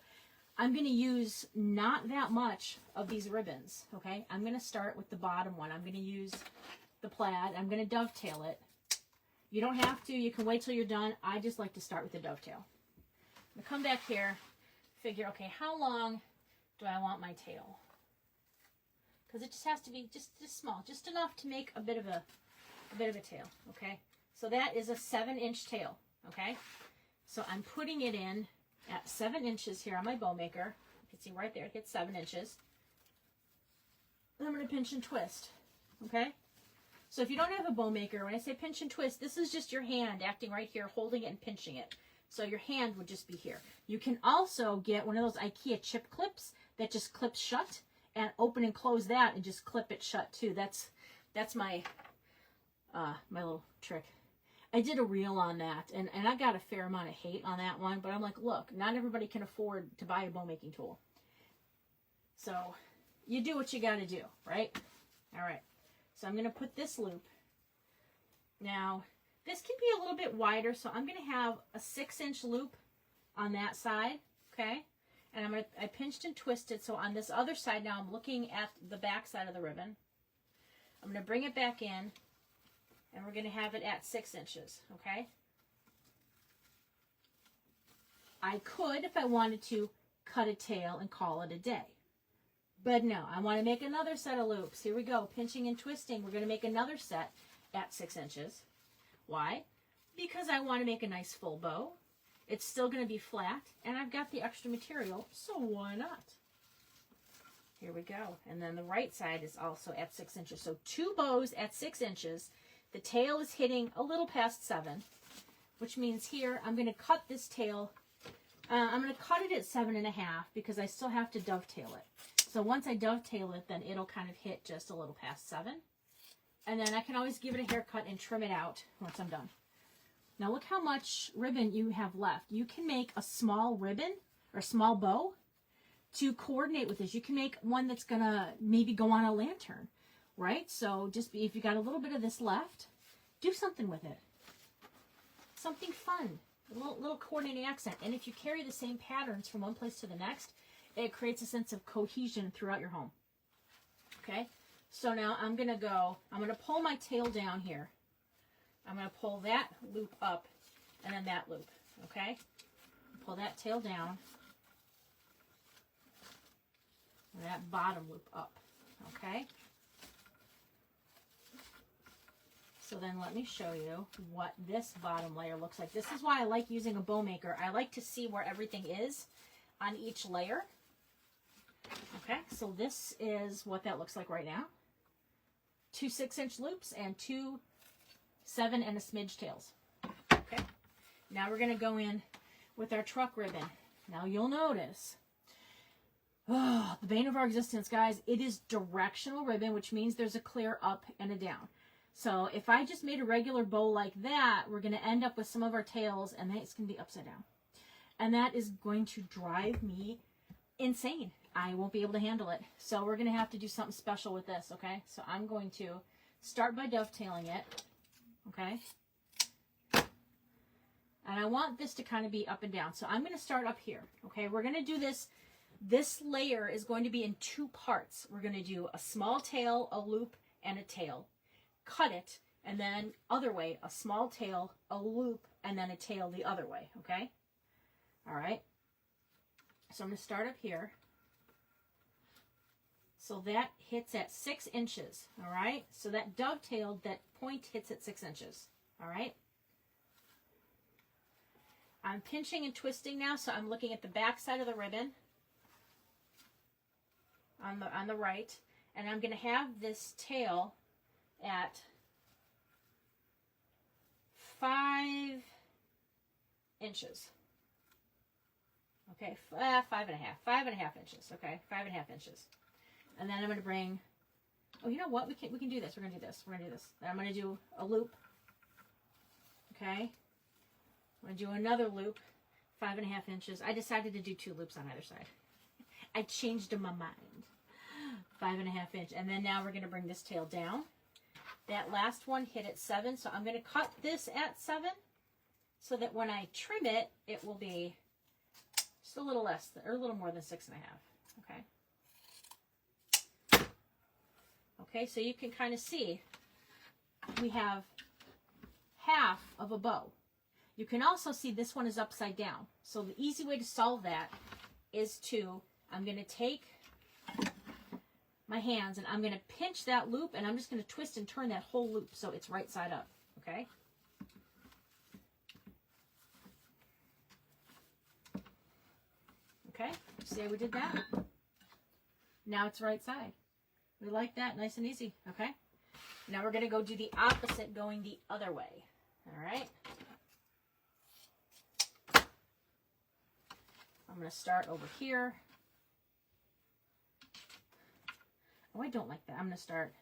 I'm going to use not that much of these ribbons, okay? I'm going to start with the bottom one. I'm going to use the plaid. I'm going to dovetail it. You don't have to. You can wait till you're done. I just like to start with the dovetail. I'm going to come back here, figure, okay, how long do I want my tail? Because it just has to be just small, just enough to make a bit of a tail, okay? So that is a 7-inch tail, okay? So I'm putting it in at 7 inches here on my bow maker. You can see right there, it gets 7 inches. I'm going to pinch and twist, okay? So if you don't have a bow maker, when I say pinch and twist, this is just your hand acting right here, holding it and pinching it. So your hand would just be here. You can also get one of those IKEA chip clips that just clips shut, and open and close that and just clip it shut too. That's my my little trick. I did a reel on that, and I got a fair amount of hate on that one, but I'm like, look, not everybody can afford to buy a bow making tool. So you do what you got to do, right? All right. So I'm going to put this loop. Now, this can be a little bit wider, so I'm going to have a 6-inch loop on that side, okay? And I pinched and twisted, so on this other side now I'm looking at the back side of the ribbon. I'm going to bring it back in, and we're going to have it at 6 inches, okay? I could, if I wanted to, cut a tail and call it a day. But no, I want to make another set of loops. Here we go, pinching and twisting. We're going to make another set at 6 inches. Why? Because I want to make a nice full bow. It's still going to be flat, and I've got the extra material, so why not? Here we go. And then the right side is also at 6 inches. So 2 bows at 6 inches. The tail is hitting a little past 7, which means here I'm going to cut this tail. I'm going to cut it at 7.5 because I still have to dovetail it. So once I dovetail it, then it'll kind of hit just a little past 7. And then I can always give it a haircut and trim it out once I'm done. Now look how much ribbon you have left. You can make a small ribbon or small bow to coordinate with this. You can make one that's going to maybe go on a lantern, right? So just if you got a little bit of this left, do something with it. Something fun, a little coordinating accent. And if you carry the same patterns from one place to the next, it creates a sense of cohesion throughout your home. Okay, so now I'm going to pull my tail down here. I'm going to pull that loop up and then that loop, okay? Pull that tail down and that bottom loop up, okay? So then let me show you what this bottom layer looks like. This is why I like using a bow maker. I like to see where everything is on each layer. Okay, so this is what that looks like right now. 2 6-inch loops and 2 7 and a smidge tails. Okay, now we're going to go in with our truck ribbon. Now you'll notice, oh, the bane of our existence, guys, it is directional ribbon, which means there's a clear up and a down. So if I just made a regular bow like that, we're going to end up with some of our tails, and it's going to be upside down. And that is going to drive me insane. I won't be able to handle it. So we're going to have to do something special with this, okay? So I'm going to start by dovetailing it, okay? And I want this to kind of be up and down. So I'm going to start up here, okay? We're going to do this. This layer is going to be in 2 parts. We're going to do a small tail, a loop, and a tail. Cut it, and then other way, a small tail, a loop, and then a tail the other way, okay? All right. So I'm going to start up here. So that hits at 6 inches, all right? So that dovetailed, that point hits at 6 inches, all right? I'm pinching and twisting now, so I'm looking at the back side of the ribbon on the right, and I'm going to have this tail at 5 inches. Okay, 5.5 inches. Okay, 5.5 inches. And then I'm going to bring, oh, you know what? We can do this. We're going to do this. We're going to do this. Then I'm going to do a loop. Okay. I'm going to do another loop, 5.5 inches. I decided to do 2 loops on either side. I changed my mind. 5.5 inch. And then now we're going to bring this tail down. That last one hit at 7, so I'm going to cut this at 7 so that when I trim it, it will be just a little less, or a little more than 6.5. Okay. Okay, so you can kind of see we have half of a bow. You can also see this one is upside down. So the easy way to solve that is I'm going to take my hands and I'm going to pinch that loop and I'm just going to twist and turn that whole loop so it's right side up, okay? Okay, see how we did that? Now it's right side. We like that, nice and easy, okay? Now we're gonna go do the opposite, going the other way, all right? I'm gonna start over here. Oh, I don't like that. I'm gonna start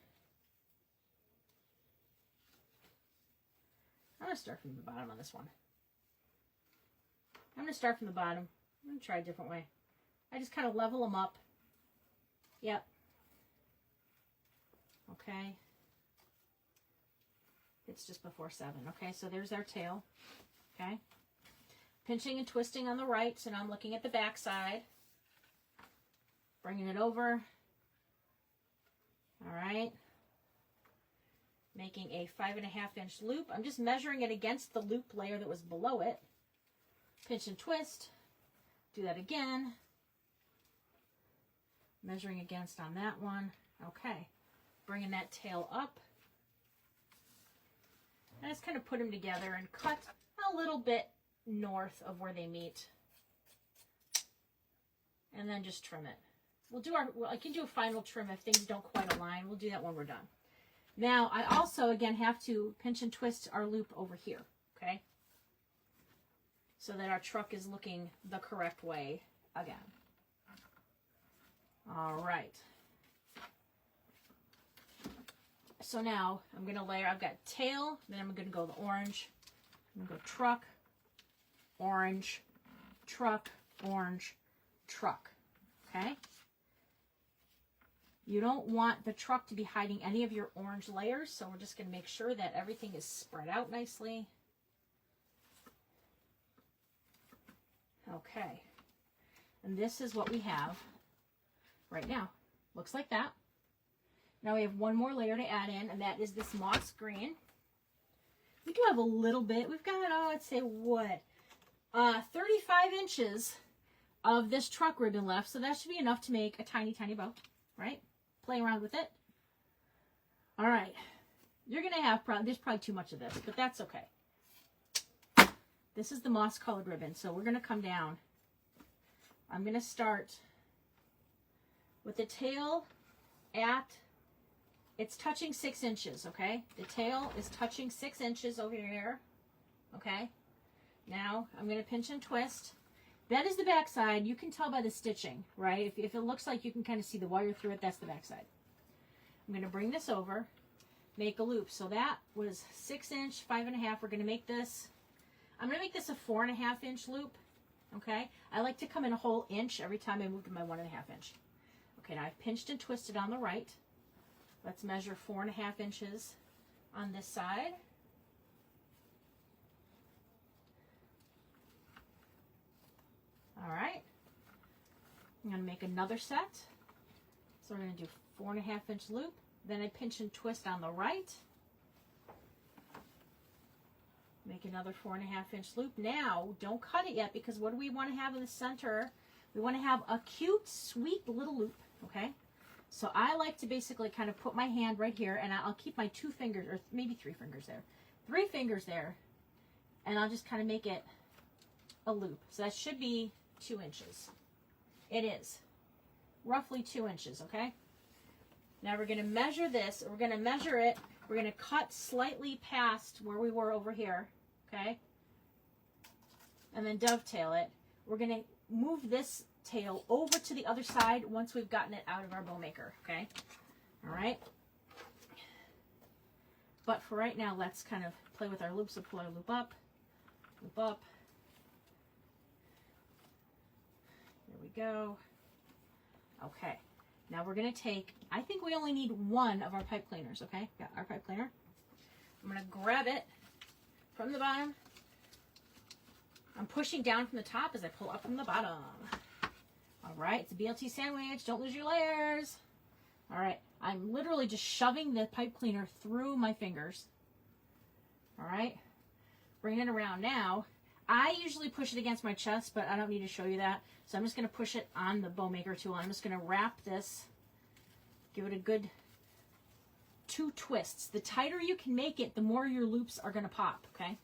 from the bottom on this one. I'm gonna start from the bottom. I'm gonna try a different way. I just kind of level them up. Yep. Okay. It's just before 7. Okay, so there's our tail. Okay. Pinching and twisting on the right, so now I'm looking at the back side. Bringing it over. All right. Making a 5.5-inch loop. I'm just measuring it against the loop layer that was below it. Pinch and twist. Do that again. Measuring against on that one. Okay. Bringing that tail up. And just kind of put them together and cut a little bit north of where they meet. And then just trim it. We'll do I can do a final trim if things don't quite align. We'll do that when we're done. Now, I also, again, have to pinch and twist our loop over here, okay? So that our truck is looking the correct way again. All right. So now, I'm going to layer, I've got tail, then I'm going to go the orange. I'm going to go truck, orange, truck, orange, truck, okay? You don't want the truck to be hiding any of your orange layers, so we're just going to make sure that everything is spread out nicely. Okay. And this is what we have right now. Looks like that. Now we have one more layer to add in, and that is this moss green. We do have a little bit. We've got, oh, I'd say what? 35 inches of this truck ribbon left, so that should be enough to make a tiny, tiny bow, right? Play around with it. All right. You're going to have, there's probably too much of this, but that's okay. This is the moss colored ribbon, so we're going to come down. I'm going to start with the tail at, it's touching 6 inches, okay? The tail is touching 6 inches over here, okay? Now, I'm going to pinch and twist. That is the back side. You can tell by the stitching, right? If it looks like you can kind of see the wire through it, that's the back side. I'm going to bring this over, make a loop. So that was 6 inch, 5.5. We're going to make this, I'm going to make this a 4.5-inch loop, okay? I like to come in a whole inch every time I move to my 1.5 inch. Okay, now I've pinched and twisted on the right. Let's measure 4.5 inches on this side. All right, I'm going to make another set. So we're going to do 4.5-inch loop. Then I pinch and twist on the right. Make another 4.5-inch loop. Now, don't cut it yet, because what do we want to have in the center? We want to have a cute, sweet little loop, okay? So I like to basically kind of put my hand right here, and I'll keep my 2 fingers, or maybe 3 fingers there. 3 fingers there, and I'll just kind of make it a loop. So that should be 2 inches. It is roughly 2 inches, okay? Now we're going to measure this. We're going to measure it. We're going to cut slightly past where we were over here, okay? And then dovetail it. We're going to move this tail over to the other side once we've gotten it out of our bow maker, okay? All right? But for right now, let's kind of play with our loops. So pull our loop up, loop up. There we go. Okay. Now we're going to take, I think we only need 1 of our pipe cleaners, okay? Got our pipe cleaner. I'm going to grab it from the bottom. I'm pushing down from the top as I pull up from the bottom. All right, it's a BLT sandwich. Don't lose your layers. All right, I'm literally just shoving the pipe cleaner through my fingers. All right, bring it around now. I usually push it against my chest, but I don't need to show you that. So I'm just going to push it on the bow maker tool. I'm just going to wrap this, give it a good 2 twists. The tighter you can make it, the more your loops are going to pop, okay?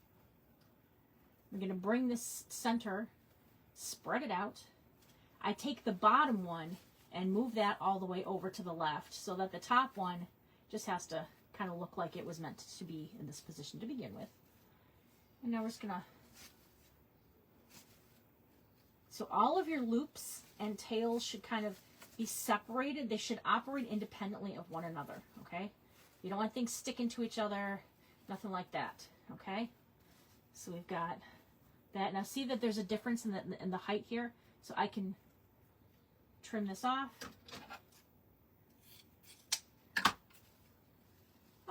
I'm going to bring this center, spread it out. I take the bottom one and move that all the way over to the left so that the top one just has to kind of look like it was meant to be in this position to begin with. And now we're just gonna, so all of your loops and tails should kind of be separated. They should operate independently of one another, okay? You don't want things sticking to each other, nothing like that, okay? So we've got that. Now see that there's a difference in the height here, so I can trim this off.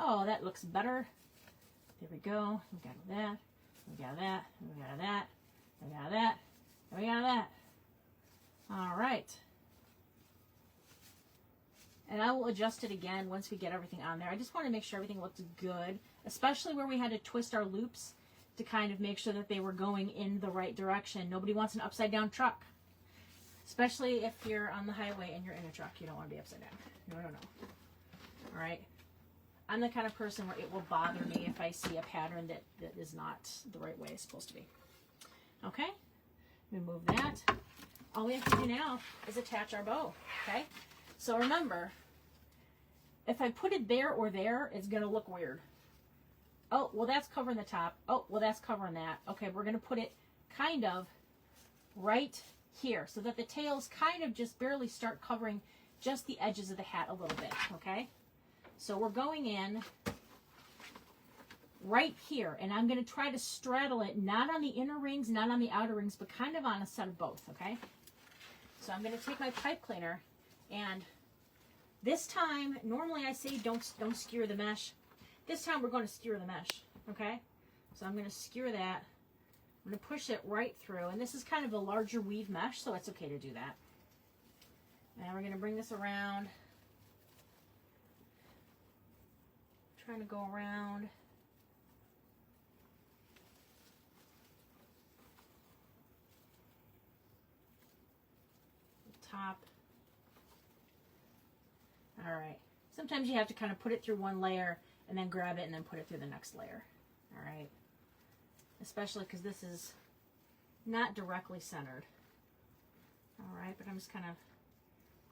Oh, that looks better. There we go. We got that. We got that. We got that. We got that. We got that. All right. And I will adjust it again once we get everything on there. I just want to make sure everything looks good, especially where we had to twist our loops to kind of make sure that they were going in the right direction. Nobody wants an upside down truck, especially if you're on the highway and you're in a truck. You don't want to be upside down. No, no, no. All right. I'm the kind of person where it will bother me if I see a pattern that is not the right way it's supposed to be. Okay, remove that. All we have to do now is attach our bow, okay? So remember, if I put it there or there, it's going to look weird. Oh, well, that's covering the top. Oh, well, that's covering that. Okay, we're going to put it kind of right here so that the tails kind of just barely start covering just the edges of the hat a little bit, okay? So we're going in right here, and I'm going to try to straddle it, not on the inner rings, not on the outer rings, but kind of on a set of both, okay? So I'm going to take my pipe cleaner, and this time, normally I say don't skewer the mesh. This time we're going to skewer the mesh, okay? So I'm going to skewer that. I'm going to push it right through, and this is kind of a larger weave mesh, so it's okay to do that. Now we're going to bring this around. Trying to go around. The top. All right. Sometimes you have to kind of put it through one layer and then grab it and then put it through the next layer. All right. Especially because this is not directly centered. All right, but I'm just kind of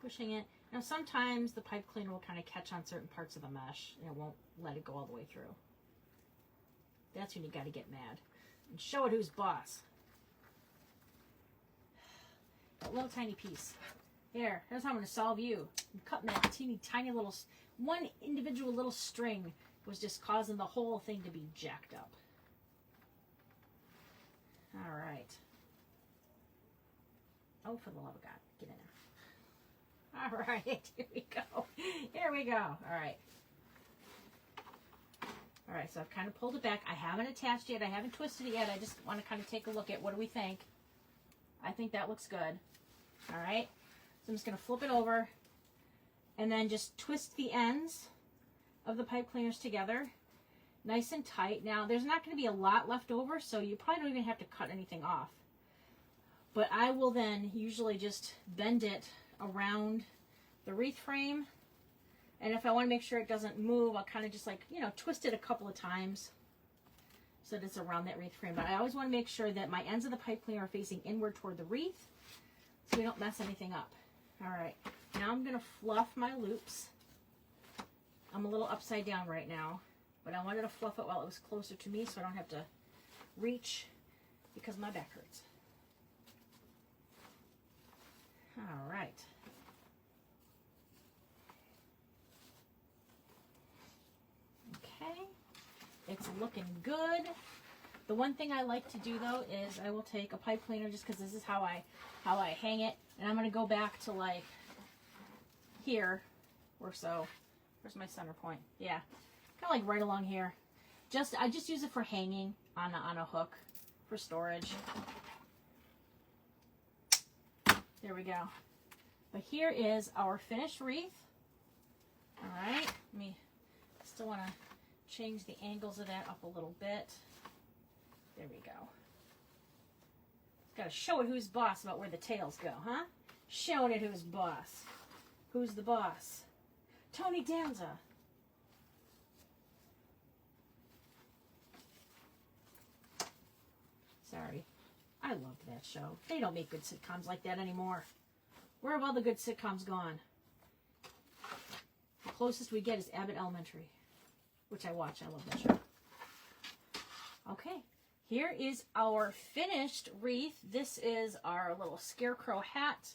pushing it. Now sometimes the pipe cleaner will kind of catch on certain parts of the mesh and it won't let it go all the way through. That's when you got to get mad and show it who's boss. That little tiny piece. Here's how I'm going to solve you. I'm cutting that teeny tiny little, one individual little string was just causing the whole thing to be jacked up. All right. Oh, for the love of God, get in there. All right, here we go. Here we go. All right. All right, so I've kind of pulled it back. I haven't attached yet. I haven't twisted it yet. I just want to kind of take a look at what do we think. I think that looks good. All right. So I'm just going to flip it over and then just twist the ends of the pipe cleaners together nice and tight. Now, there's not going to be a lot left over, so you probably don't even have to cut anything off. But I will then usually just bend it around the wreath frame, and if I want to make sure it doesn't move, I'll kind of just like, you know, twist it a couple of times so that it's around that wreath frame. But I always want to make sure that my ends of the pipe cleaner are facing inward toward the wreath so we don't mess anything up. All right, now I'm going to fluff my loops. I'm a little upside down right now, but I wanted to fluff it while it was closer to me so I don't have to reach because my back hurts. All right. Okay. It's looking good. The one thing I like to do though is I will take a pipe cleaner just because this is how I hang it, and I'm going to go back to like here or so. Where's my center point? Yeah. Kind of like right along here. I just use it for hanging on a hook for storage. There we go. But here is our finished wreath. All right. Still want to change the angles of that up a little bit. There we go. Got to show it who's boss about where the tails go, huh? Showing it who's boss. Who's the boss? Tony Danza. Sorry. I loved that show. They don't make good sitcoms like that anymore. Where have all the good sitcoms gone? The closest we get is Abbott Elementary, which I watch. I love that show. Okay, here is our finished wreath. This is our little Scarecrow hat.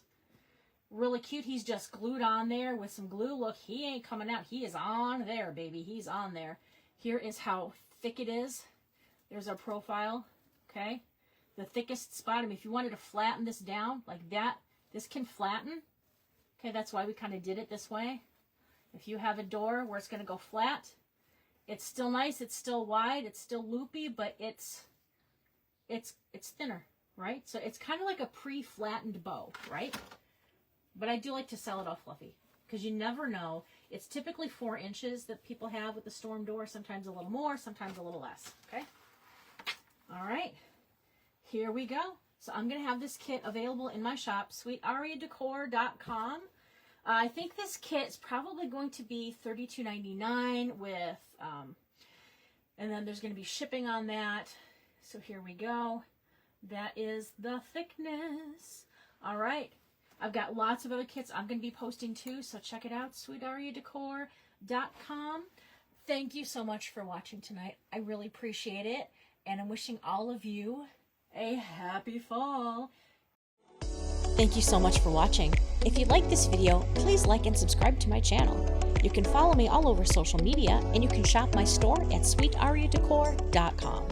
Really cute. He's just glued on there with some glue. Look, he ain't coming out. He is on there, baby. He's on there. Here is how thick it is. There's our profile, okay? The thickest spot. I mean, if you wanted to flatten this down like that, this can flatten. Okay, that's why we kind of did it this way. If you have a door where it's going to go flat, it's still nice. It's still wide. It's still loopy, but it's thinner, right? So it's kind of like a pre-flattened bow, right? But I do like to sell it all fluffy because you never know. It's typically 4 inches that people have with the storm door. Sometimes a little more, sometimes a little less, okay? All right, here we go. So I'm going to have this kit available in my shop, sweetariadecor.com. I think this kit is probably going to be $32.99 with, and then there's going to be shipping on that. So here we go. That is the thickness. All right. I've got lots of other kits I'm going to be posting too, so check it out, sweetariadecor.com. Thank you so much for watching tonight. I really appreciate it, and I'm wishing all of you a happy fall. Thank you so much for watching. If you like this video, please like and subscribe to my channel. You can follow me all over social media, and you can shop my store at sweetariadecor.com.